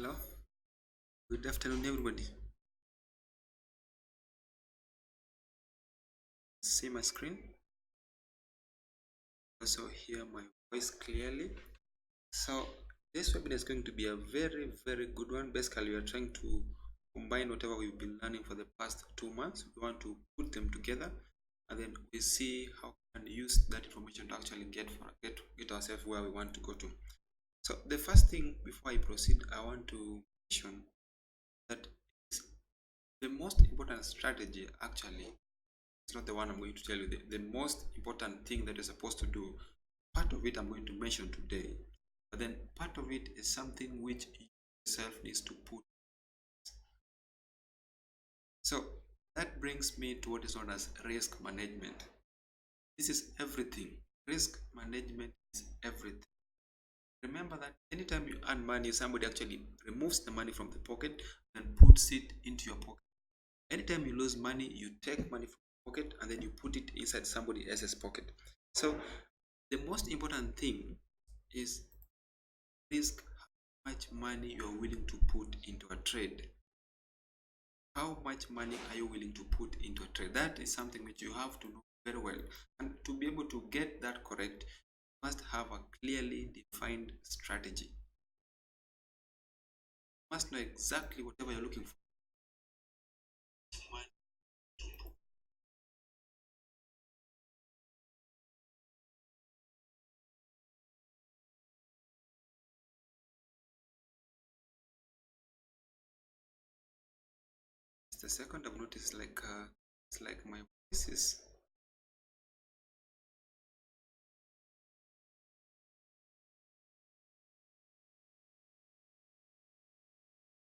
Hello, good afternoon, everybody. See my screen? Also hear my voice clearly. So this webinar is going to be a very, very good one. Basically, we are trying to combine whatever we've been learning for the past 2 months. We want to put them together, and then we see how we can use that information to actually get ourselves where we want to go to. So the first thing before I proceed, I want to mention that the most important strategy actually, it's not the one I'm going to tell you. The most important thing that you're supposed to do, part of it I'm going to mention today, but then part of it is something which you yourself needs to put. So that brings me to what is known as risk management. This is everything. Risk management is everything. Remember that anytime you earn money, somebody actually removes the money from the pocket and puts it into your pocket. Anytime you lose money, you take money from your pocket and then you put it inside somebody else's pocket. So the most important thing is risk how much money you are willing to put into a trade. How much money are you willing to put into a trade? That is something which you have to know very well. And to be able to get that correct, you must have a clearly defined strategy. You must know exactly whatever you're looking for. Just a second, I've noticed it's like my voice is.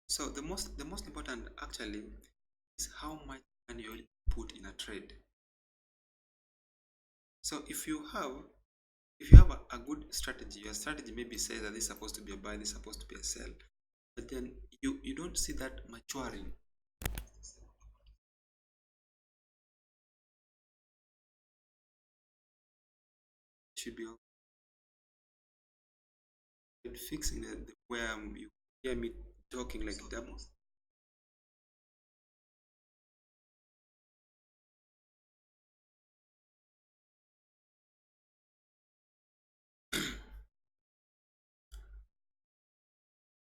So the most important actually is how much money you will put in a trade. So if you have a good strategy, your strategy maybe says that this is supposed to be a buy, this is supposed to be a sell, but then you don't see that maturing. It should be fixing the where you hear me talking like double.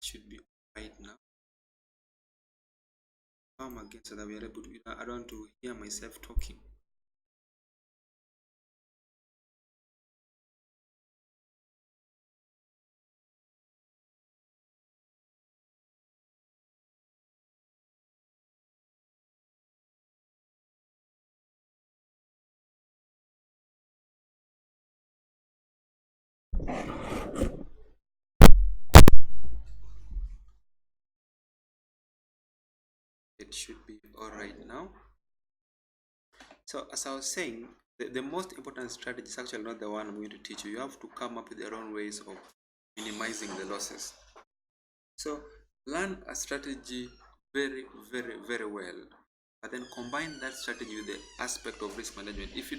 Should be right now. Come again so that we are able to. I don't want to hear myself talking. It should be all right now. So as I was saying, the most important strategy is actually not the one I'm going to teach you. You have to come up with your own ways of minimizing the losses. So learn a strategy very, very, very well, but then combine that strategy with the aspect of risk management. If you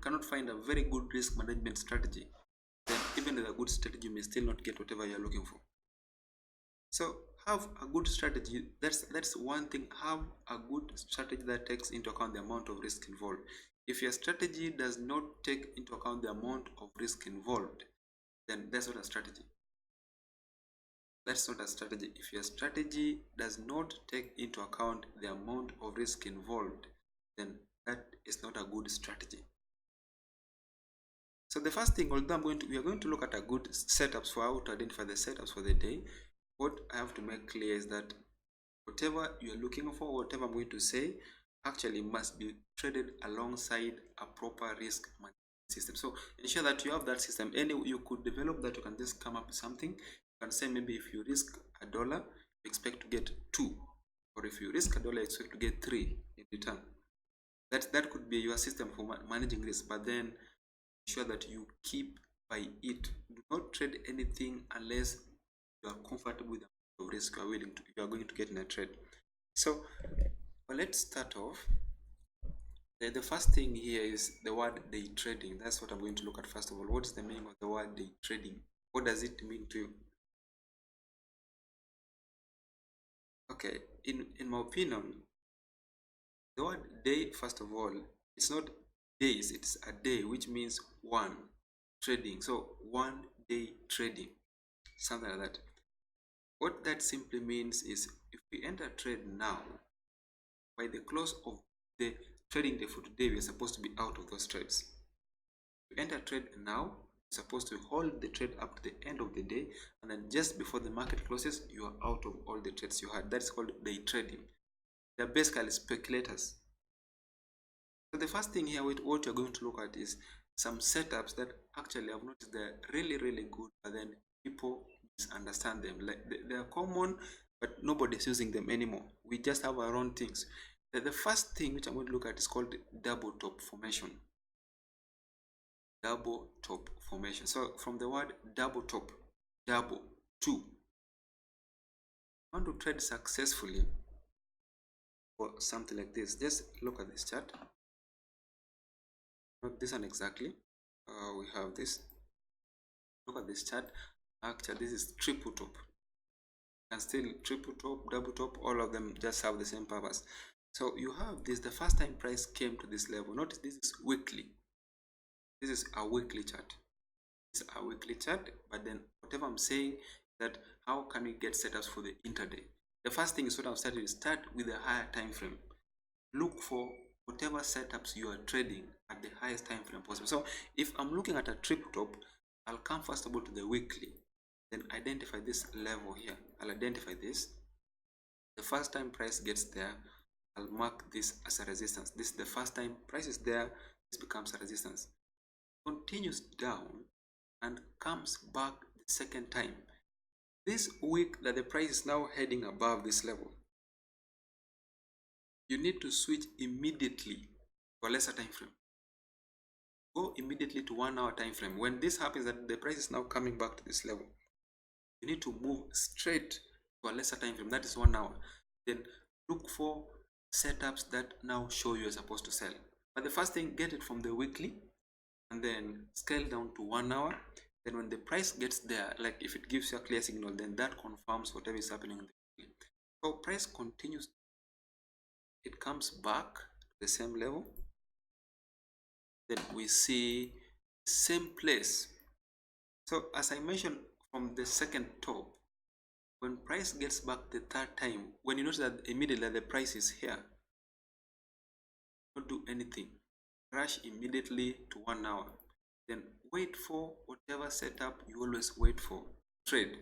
cannot find a very good risk management strategy, then even with a good strategy, you may still not get whatever you're looking for. So have a good strategy. That's one thing. Have a good strategy that takes into account the amount of risk involved. If your strategy does not take into account the amount of risk involved, then that's not a strategy. That's not a strategy. If your strategy does not take into account the amount of risk involved, then that is not a good strategy. So the first thing, although we are going to look at a good setups for how to identify the setups for the day. What I have to make clear is that whatever you are looking for, whatever I'm going to say, actually must be traded alongside a proper risk management system. So ensure that you have that system. You could develop that. You can just come up with something. You can say maybe if you risk $1, you expect to get 2, or if you risk $1, you expect to get 3 in return. That could be your system for managing risk, but then ensure that you keep by it. Do not trade anything unless you are comfortable with the risk you are going to get in a trade. So let's start off. The first thing here is the word day trading. That's what I'm going to look at first of all. What is the meaning of the word day trading? What does it mean to you? Okay, in my opinion, the word day, first of all, it's not days, it's a day, which means one trading. So 1 day trading, something like that. What that simply means is if we enter trade now, by the close of the trading day for today, we are supposed to be out of those trades. You enter trade now, you're supposed to hold the trade up to the end of the day, and then just before the market closes, you are out of all the trades you had. That's called day trading. They're basically speculators. So the first thing here, what you're going to look at is some setups that actually I've noticed they're really, really good, but then people misunderstand them. Like they are common, but nobody's using them anymore. We just have our own things. The first thing which I'm going to look at is called double top formation. Double top formation. So from the word double top, double, two. I want to trade successfully for something like this. Just look at this chart. Not this one exactly. We have this. Look at this chart. Actually, this is triple top. And still triple top, double top, all of them just have the same purpose. So you have this, the first time price came to this level. Notice this is weekly. This is a weekly chart. It's a weekly chart, but then whatever I'm saying that how can we get setups for the intraday? The first thing is what I've started is start with a higher time frame. Look for whatever setups you are trading at the highest time frame possible. So if I'm looking at a triple top, I'll come first of all to the weekly, then identify this level here. I'll identify this. The first time price gets there, I'll mark this as a resistance. This is the first time price is there, this becomes a resistance. Continues down and comes back the second time. This week that the price is now heading above this level, you need to switch immediately to a lesser time frame. Go immediately to 1 hour time frame. When this happens, that the price is now coming back to this level, you need to move straight to a lesser time frame, that is 1 hour. Then look for setups that now show you're supposed to sell. But the first thing, get it from the weekly and then scale down to 1 hour. Then when the price gets there, like if it gives you a clear signal, then that confirms whatever is happening in the weekly. So price continues, it comes back to the same level. Then we see same place. So as I mentioned from the second top, when price gets back the third time, when you notice that immediately the price is here, don't do anything. Rush immediately to 1 hour. Then wait for whatever setup you always wait for. Trade.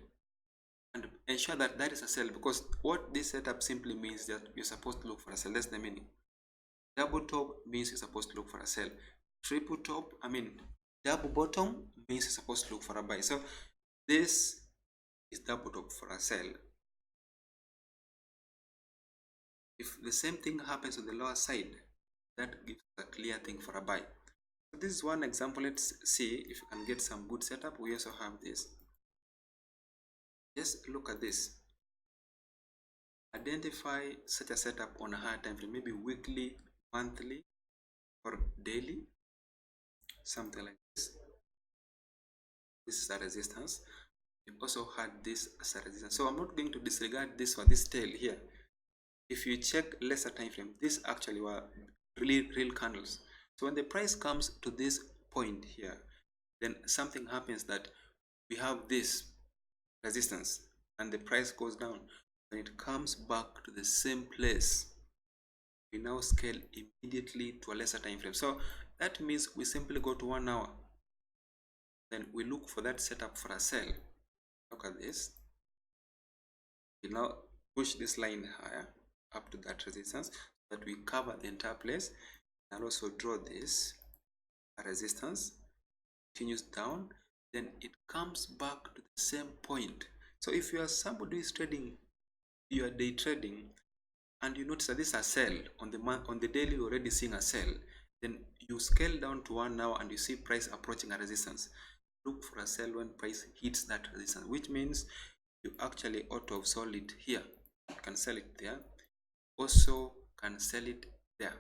And ensure that that is a sell, because what this setup simply means that you're supposed to look for a sell. That's the meaning. Double top means you're supposed to look for a sell. Triple top, double bottom means you're supposed to look for a buy. So this is double top for a sell. If the same thing happens on the lower side, that gives a clear thing for a buy. So this is one example. Let's see if you can get some good setup. We also have this. Just look at this. Identify such a setup on a higher time frame, maybe weekly, monthly, or daily, something like this. This is a resistance. You also had this as a resistance. So I'm not going to disregard this for this tail here. If you check lesser time frame, these actually were really real candles. So when the price comes to this point here, then something happens that we have this resistance and the price goes down. When it comes back to the same place, we now scale immediately to a lesser time frame. So that means we simply go to 1 hour. Then we look for that setup for a sell. Look at this. We now push this line higher up to that resistance so that we cover the entire place, and also draw this resistance, continues down, then it comes back to the same point. So if you are somebody who is trading, you are day trading, and you notice that this is a sell on the daily, you're already seeing a sell, then you scale down to 1 hour and you see price approaching a resistance. Look for a sell when price hits that resistance, which means you actually ought to have sold it here. You can sell it there, also can sell it there.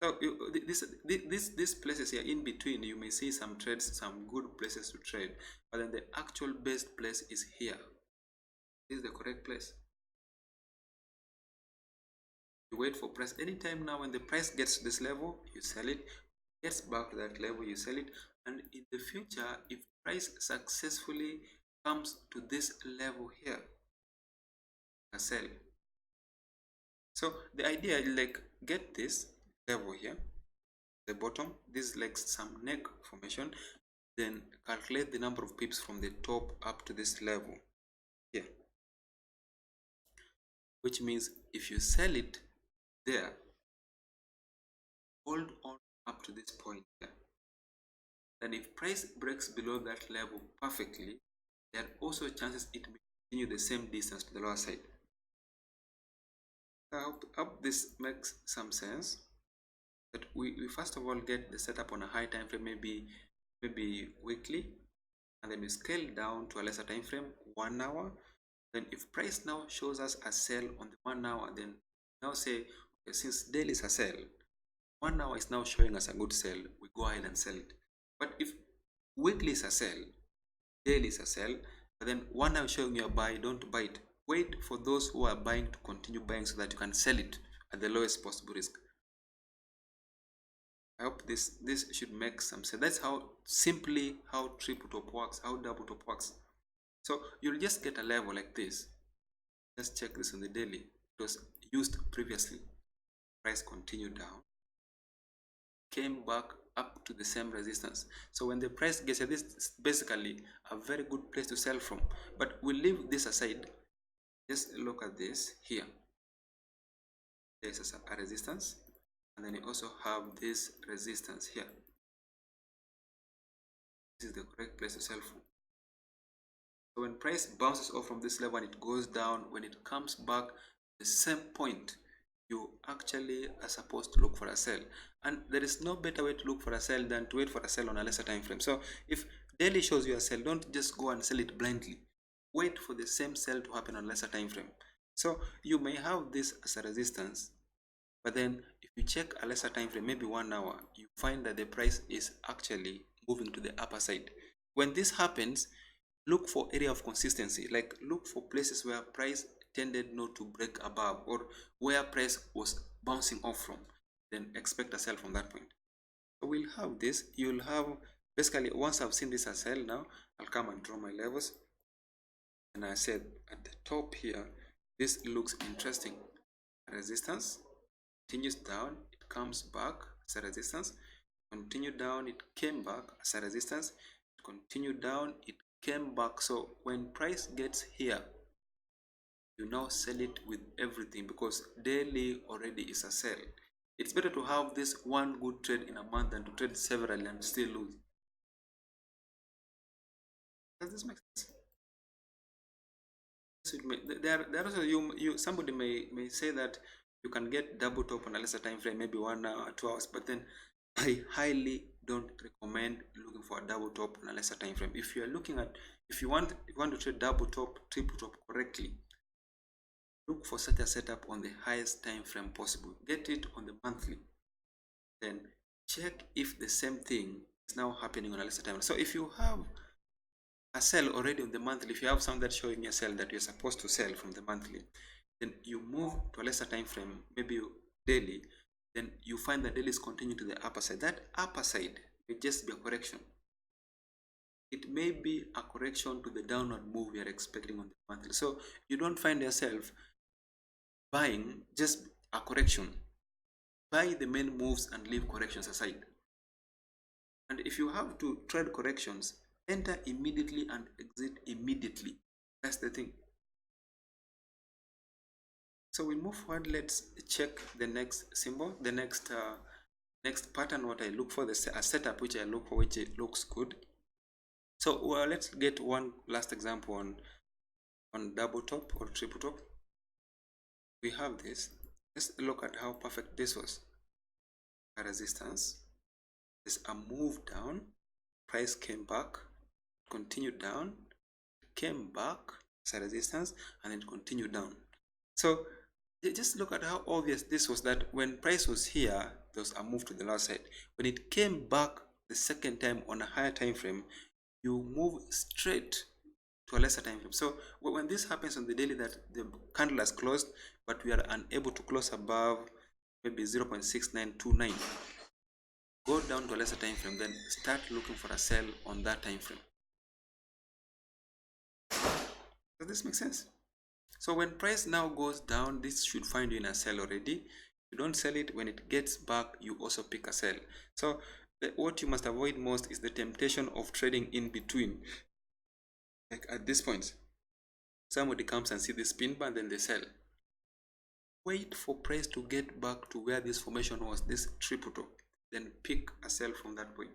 So these places here in between, you may see some trades, some good places to trade, but then the actual best place is here. This is the correct place. You wait for price. Anytime now when the price gets to this level, you sell it. Gets back to that level, you sell it. And in the future, if price successfully comes to this level here, you sell. So the idea is like get this level here, the bottom, this is like some neck formation, then calculate the number of pips from the top up to this level here, which means if you sell it there, hold on up to this point here. Then if price breaks below that level perfectly, there are also chances it may continue the same distance to the lower side. I hope this makes some sense. That we first of all get the setup on a high time frame, maybe weekly, and then we scale down to a lesser time frame, 1 hour. Then if price now shows us a sell on the 1 hour, then now say, okay, since daily is a sell, 1 hour is now showing us a good sell, we go ahead and sell it. But if weekly is a sell, daily is a sell, but then 1 hour showing you a buy, don't buy it. Wait for those who are buying to continue buying so that you can sell it at the lowest possible risk. I hope this should make some sense. That's how simply how triple top works, how double top works. So you'll just get a level like this. Let's check this on the daily. It was used previously. Price continued down, came back up to the same resistance. So when the price gets here, this is basically a very good place to sell from. But we'll leave this aside. Just look at this here. There's a resistance, and then you also have this resistance here. This is the correct place to sell from. So when price bounces off from this level and it goes down, when it comes back the same point, you actually are supposed to look for a sell. And there is no better way to look for a sell than to wait for a sell on a lesser time frame. So if daily shows you a sell, don't just go and sell it blindly. Wait for the same sell to happen on lesser time frame. So you may have this as a resistance, but then if you check a lesser time frame, maybe 1 hour, you find that the price is actually moving to the upper side. When this happens, look for area of consistency, like look for places where price tended not to break above or where price was bouncing off from, then expect a sell from that point. So we'll have this. You'll have basically, once I've seen this as sell, now I'll come and draw my levels, and I said at the top here, this looks interesting. Resistance continues down, it comes back as a resistance, continued down, it came back as a resistance, it continued down, it came back. So when price gets here, you now sell it with everything because daily already is a sell. It's better to have this one good trade in a month than to trade several and still lose. Does this make sense? There also somebody may say that you can get double top on a lesser time frame, maybe 1 hour, 2 hours, but then I highly don't recommend looking for a double top on a lesser time frame. If you are looking at, if you want to trade double top, triple top correctly, look for such a setup on the highest time frame possible. Get it on the monthly, then check if the same thing is now happening on a lesser time frame. So if you have a sell already on the monthly, if you have some that's showing a sell that you're supposed to sell from the monthly, then you move to a lesser time frame, maybe daily, then you find that daily is continuing to the upper side. That upper side may just be a correction. It may be a correction to the downward move you're expecting on the monthly. So you don't find yourself buying just a correction. Buy the main moves and leave corrections aside. And if you have to trade corrections, enter immediately and exit immediately. That's the thing. So we move forward. Let's check the next symbol, the next pattern. What I look for, a setup which I look for, which it looks good. So let's get one last example on double top or triple top. We have this. Let's look at how perfect this was. A resistance. There's a move down. Price came back, continued down, came back as a resistance, and then continued down. So just look at how obvious this was, that when price was here, there was a move to the lower side. When it came back the second time on a higher time frame, you move straight to a lesser time frame. So when this happens on the daily, that the candle has closed but we are unable to close above maybe 0.6929, go down to a lesser time frame, then start looking for a sell on that time frame. Does this make sense? So when price now goes down, this should find you in a sell already. You don't sell it. When it gets back, you also pick a sell. So what you must avoid most is the temptation of trading in between. Like at this point, somebody comes and see the spin bar, then they sell. Wait for price to get back to where this formation was, this triple top, then pick a sell from that point.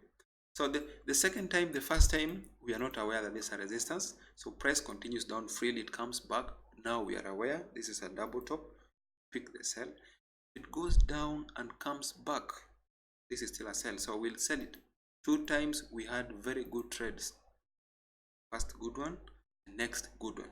So the second time, the first time, we are not aware that this is a resistance. So price continues down freely, it comes back. Now we are aware this is a double top, pick the sell. It goes down and comes back, this is still a sell, so we'll sell it. 2 times we had very good trades. First good one, the next good one.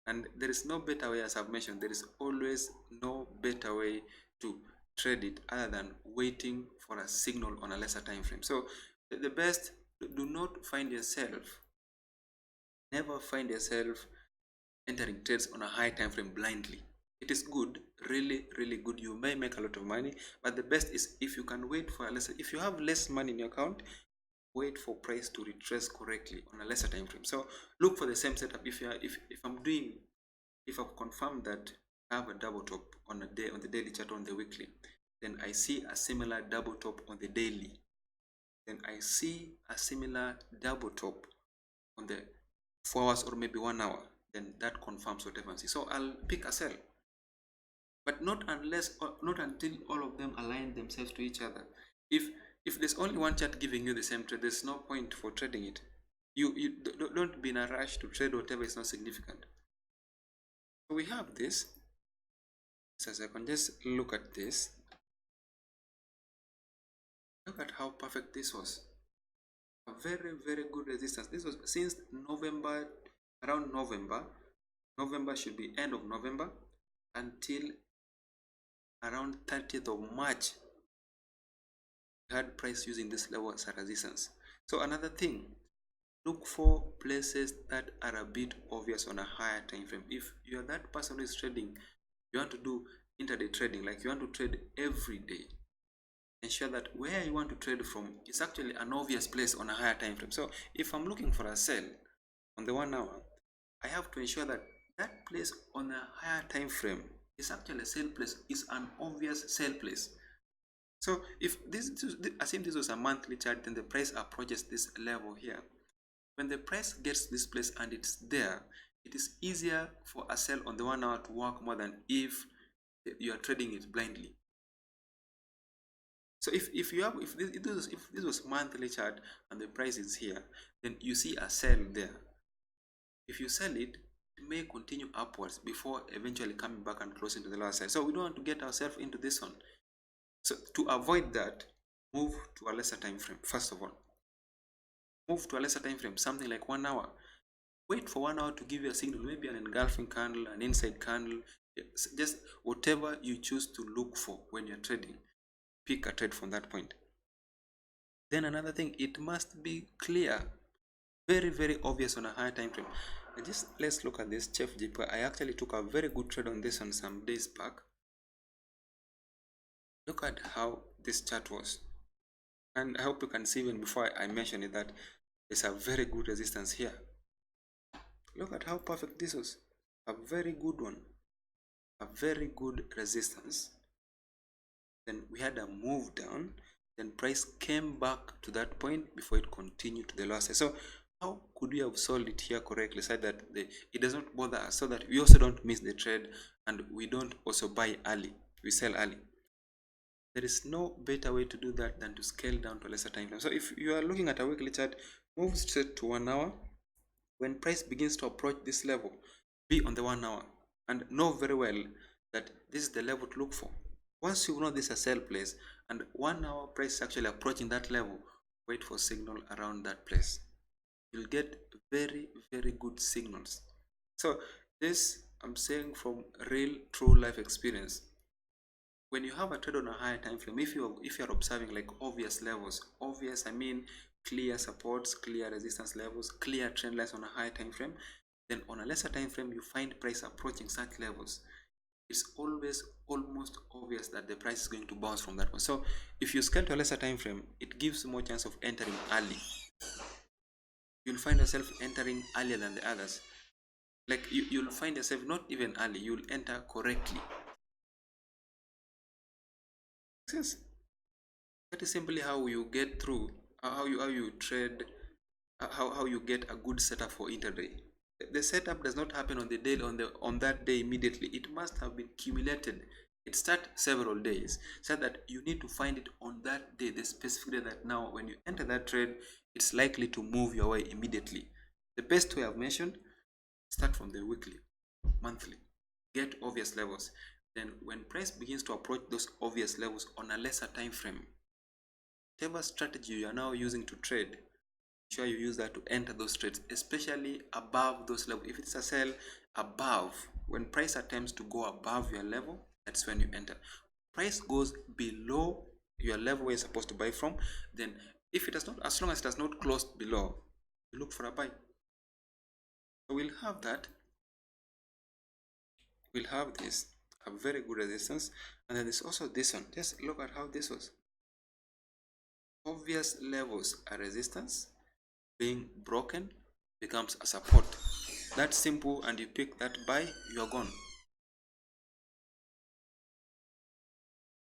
And there is no better way, as I've mentioned, there is always no better way to trade it other than waiting for a signal on a lesser time frame. So the best, do not find yourself, never find yourself entering trades on a high time frame blindly. It is good, really good, you may make a lot of money, but the best is if you can wait for a lesser, if you have less money in your account, wait for price to retrace correctly on a lesser time frame. So look for the same setup. If I've confirmed that I have a double top on the daily chart, on the weekly, then I see a similar double top on the daily, then I see a similar double top on the 4 hours or maybe 1 hour, then that confirms whatever I see. So I'll pick a sell, but not until all of them align themselves to each other. If there's only one chart giving you the same trade, there's no point for trading it. You don't be in a rush to trade whatever is not significant. So we have this. So I can just look at this. Look at how perfect this was. A very good resistance. This was since November, around November. November should be end of November until around 30th of March. We had price using this level as a resistance. So another thing, look for places that are a bit obvious on a higher time frame. If you are that person who is trading, you want to do intraday trading, like you want to trade every day, ensure that where you want to trade from is actually an obvious place on a higher time frame. So if I'm looking for a sell on the 1 hour, I have to ensure that that place on a higher time frame is actually a sell place, is an obvious sell place. So if assume this was a monthly chart, then the price approaches this level here. When the price gets this place and it's there, it is easier for a sell on the 1 hour to work more than if you are trading it blindly. So if this was monthly chart and the price is here, then you see a sell there. If you sell it, it may continue upwards before eventually coming back and closing to the lower side. So we don't want to get ourselves into this one. So to avoid that, move to a lesser time frame. First of all, move to a lesser time frame, something like 1 hour. Wait for 1 hour to give you a signal, maybe an engulfing candle, an inside candle, just whatever you choose to look for when you're trading. Pick a trade from that point. Then another thing, it must be clear, very obvious on a higher time frame. And just let's look at this Chef JP. I actually took a very good trade on this one some days back. Look at how this chart was, and I hope you can see even before I mention it that there's a very good resistance here. Look at how perfect this was. A very good one, a very good resistance. Then we had a move down, then price came back to that point before it continued to the lower side. So how could we have sold it here correctly so that it does not bother us, so that we also don't miss the trade and we don't also buy early, we sell early? There is no better way to do that than to scale down to a lesser time frame. So if you are looking at a weekly chart, move straight to 1 hour. When price begins to approach this level, be on the 1 hour and know very well that this is the level to look for. Once you know this is a sell place and 1 hour price is actually approaching that level, wait for signal around that place. You'll get very good signals. So this I'm saying from real true life experience. when you have a trade on a higher time frame, if you're observing like obvious levels, obvious I mean clear supports, clear resistance levels, clear trend lines on a higher time frame, then on a lesser time frame you find price approaching such levels, it's always almost obvious that the price is going to bounce from that one. So if you scale to a lesser time frame, it gives you more chance of entering early. You'll find yourself entering earlier than the others. Like you'll find yourself not even early, you'll enter correctly. Yes. That is simply how you get through, how you trade, how you get a good setup for intraday. The setup does not happen on the day on that day immediately. It must have been accumulated. It starts several days, so that you need to find it on that day, the specific day that now when you enter that trade, it's likely to move your way immediately. The best way I've mentioned, start from the weekly, monthly, get obvious levels. Then when price begins to approach those obvious levels on a lesser time frame, whatever strategy you are now using to trade, sure you use that to enter those trades, especially above those levels. If it's a sell above, when price attempts to go above your level, that's when you enter. Price goes below your level where you're supposed to buy from, then if it does not, as long as it does not close below, you look for a buy. So we'll have that. We'll have this, a very good resistance, and then there's also this one. Just look at how this was. Obvious levels are resistance, being broken becomes a support. That's simple, and you pick that buy, you're gone.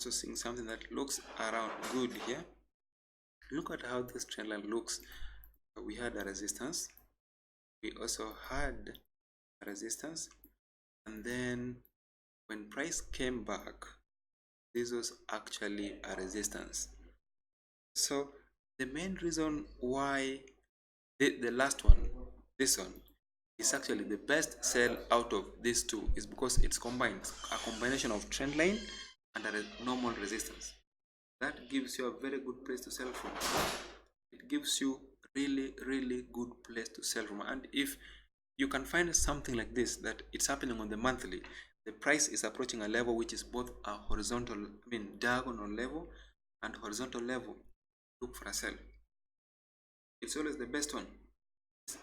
So seeing something that looks around good here. Look at how this trend line looks. We had a resistance, we also had a resistance, and then when price came back, this was actually a resistance. So the main reason why the last one, this one, is actually the best sell out of these two is because it's combined, a combination of trend line and a normal resistance. That gives you a very good place to sell from. It gives you really good place to sell from. And if you can find something like this, that it's happening on the monthly, the price is approaching a level which is both a horizontal, diagonal level and horizontal level, look for a sell. It's always the best one.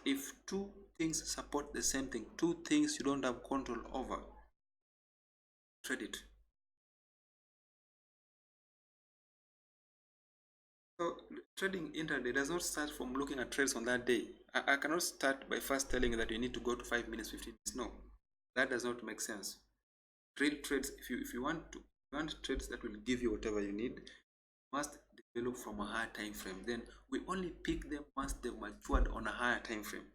If two things support the same thing, two things you don't have control over, trade it. So trading intraday does not start from looking at trades on that day. I cannot start by first telling you that you need to go to 5 minutes, 15 minutes. No, that does not make sense. Real trades, if you want trades that will give you whatever you need, must develop from a higher time frame. Then we only pick them once they've matured on a higher time frame.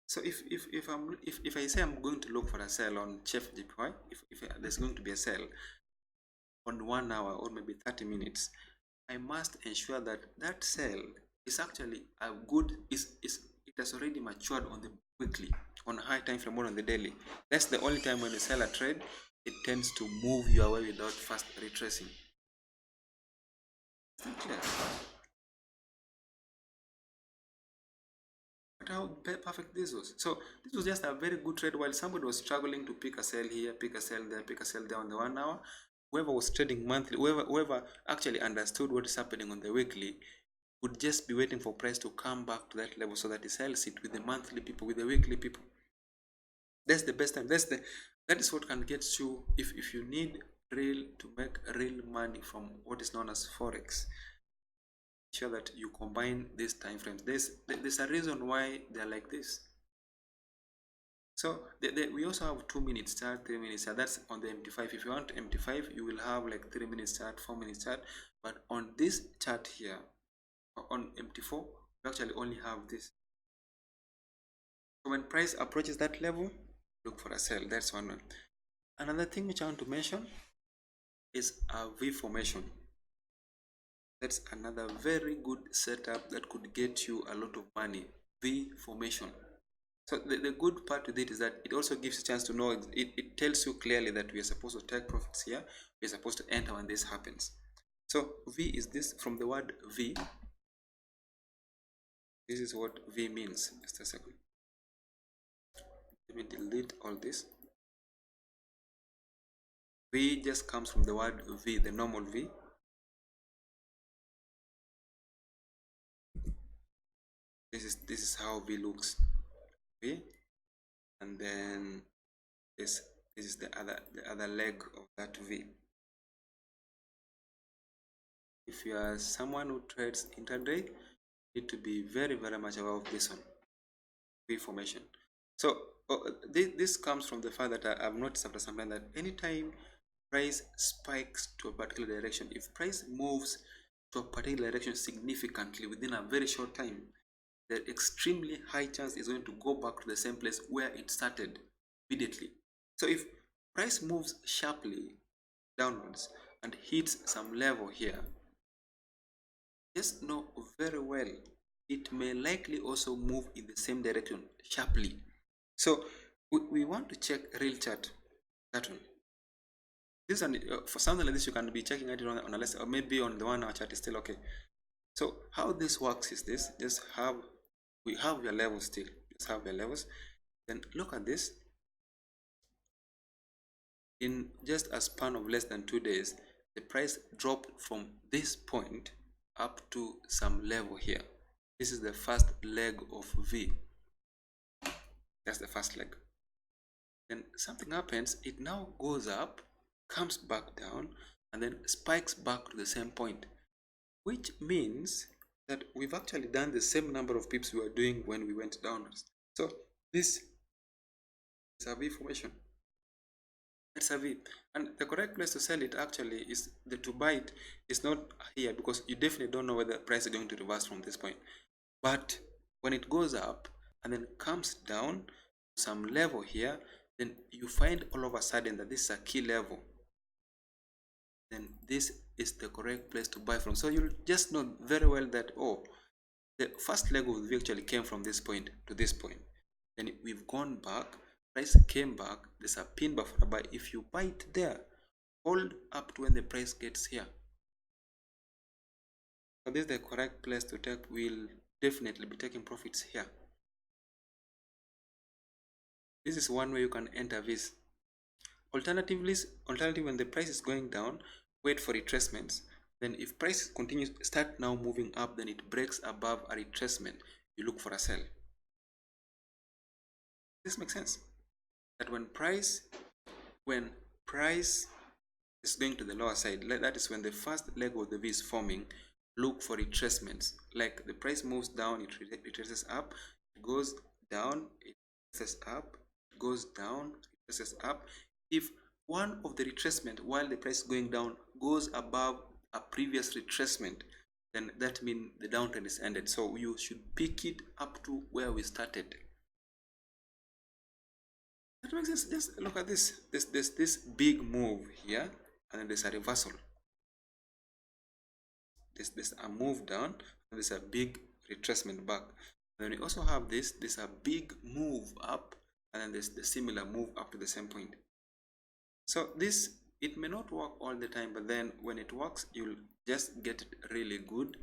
So if I say I'm going to look for a sell on CheFGPY, if there's going to be a sell on 1 hour or maybe 30 minutes, I must ensure that that sell is actually a good, it has already matured on the weekly, on a high time frame, or on the daily. That's the only time when you sell a trade, it tends to move your way without fast retracing. Is that clear? But how perfect this was. So this was just a very good trade while somebody was struggling to pick a sell here, pick a sell there, pick a sell there on the 1 hour. Whoever was trading monthly, whoever actually understood what is happening on the weekly, would just be waiting for price to come back to that level so that he sells it with the monthly people, with the weekly people. That's the best time. That is what can get you, if you need to make real money from what is known as Forex. Sure that you combine these time frames. There's a reason why they're like this. So we also have 2 minutes chart, 3 minutes chart. That's on the MT5. If you want MT5, you will have like 3 minutes chart, 4 minutes chart. But on this chart here, on MT4, you actually only have this. So when price approaches that level, look for a sell. That's one. Another thing which I want to mention is a V formation. That's another very good setup that could get you a lot of money. V formation. So the good part with it is that it also gives you a chance to know, it tells you clearly that we are supposed to take profits here, we are supposed to enter when this happens. So V is this, from the word V. This is what V means. Just a second. Let me delete all this. V just comes from the word V, the normal V. This is how V looks. V, and then this is the other leg of that V. If you are someone who trades intraday, you need to be very much aware of this one, V formation. So this comes from the fact that I've noticed after some time that anytime price spikes to a particular direction, if price moves to a particular direction significantly within a very short time, the extremely high chance is going to go back to the same place where it started immediately. So if price moves sharply downwards and hits some level here, just know very well it may likely also move in the same direction sharply. So we want to check real chart, that one. This one, for something like this, you can be checking it on a less, or maybe on the 1 hour chart is still okay. So how this works is this: we have your levels still, just have your levels. Then look at this. In just a span of less than 2 days, the price dropped from this point up to some level here. This is the first leg of V. That's the first leg. Then something happens, it now goes up, comes back down, and then spikes back to the same point, which means that we've actually done the same number of pips we were doing when we went downwards. So this is a V formation. It's a V, and the correct place to sell it actually is to buy it is not here, because you definitely don't know whether the price is going to reverse from this point. But when it goes up and then comes down to some level here, then you find all of a sudden that this is a key level. Then this is the correct place to buy from. So you'll just know very well that, oh, the first leg of the V actually came from this point to this point. Then we've gone back, price came back, there's a pin bar for a buy. If you buy it there, hold up to when the price gets here. So this is the correct place to take. We'll definitely be taking profits here. This is one way you can enter this. Alternatively, when the price is going down, wait for retracements. Then if price continues, start now moving up, then it breaks above a retracement, you look for a sell. This makes sense. That when price is going to the lower side, that is when the first leg of the V is forming, look for retracements. Like the price moves down, it retraces up, it goes down, it retraces up, it goes down, it retraces up. If one of the retracement while the price is going down goes above a previous retracement, then that means the downtrend is ended. So you should pick it up to where we started. That makes sense. Just look at this. This big move here, and then there's a reversal. There's a move down, and there's a big retracement back. And then we also have there's a big move up, and then there's the similar move up to the same point. So this, it may not work all the time, but then when it works, you'll just get it really good.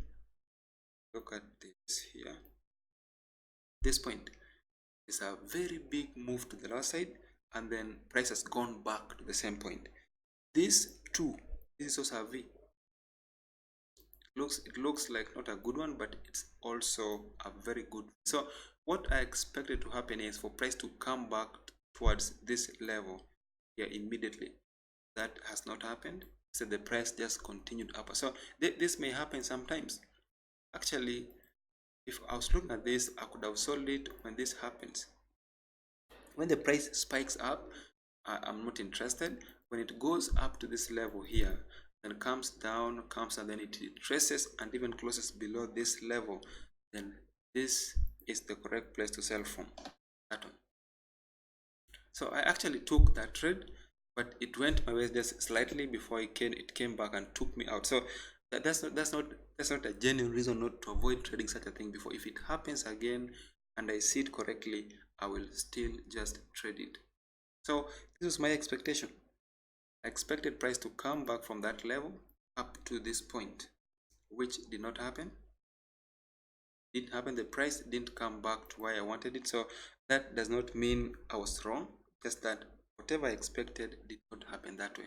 Look at this here. This point is a very big move to the lower side, and then price has gone back to the same point. This too, this is also a V. It looks like not a good one, but it's also a very good. So what I expected to happen is for price to come back towards this level here immediately. That has not happened. So the price just continued up. So this may happen sometimes. Actually, if I was looking at this, I could have sold it when this happens. When the price spikes up, I'm not interested. When it goes up to this level here, then comes down, and then it traces and even closes below this level, then this is the correct place to sell from. That one. So I actually took that trade, but it went my way just slightly before it came back and took me out. So that's not a genuine reason not to avoid trading such a thing before. If it happens again and I see it correctly, I will still just trade it. So this was my expectation. I expected price to come back from that level up to this point, which did not happen. Didn't happen. The price didn't come back to where I wanted it. So that does not mean I was wrong, just that whatever I expected did not happen that way.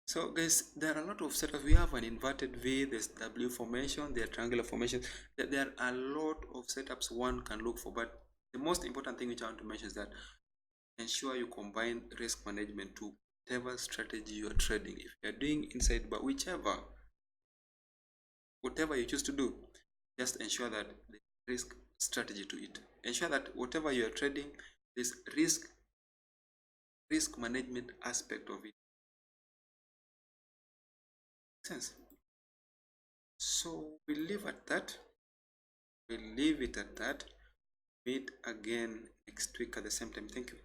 So guys, there are a lot of setups. We have an inverted V, there's W formation, there are triangular formation. There are a lot of setups one can look for, but the most important thing which I want to mention is that ensure you combine risk management to whatever strategy you are trading. If you are doing inside, but whatever you choose to do, just ensure that the risk strategy to it. Ensure that whatever you are trading, this risk management aspect of it. Sense. So we'll leave at that. We'll leave it at that. Meet again next week at the same time. Thank you.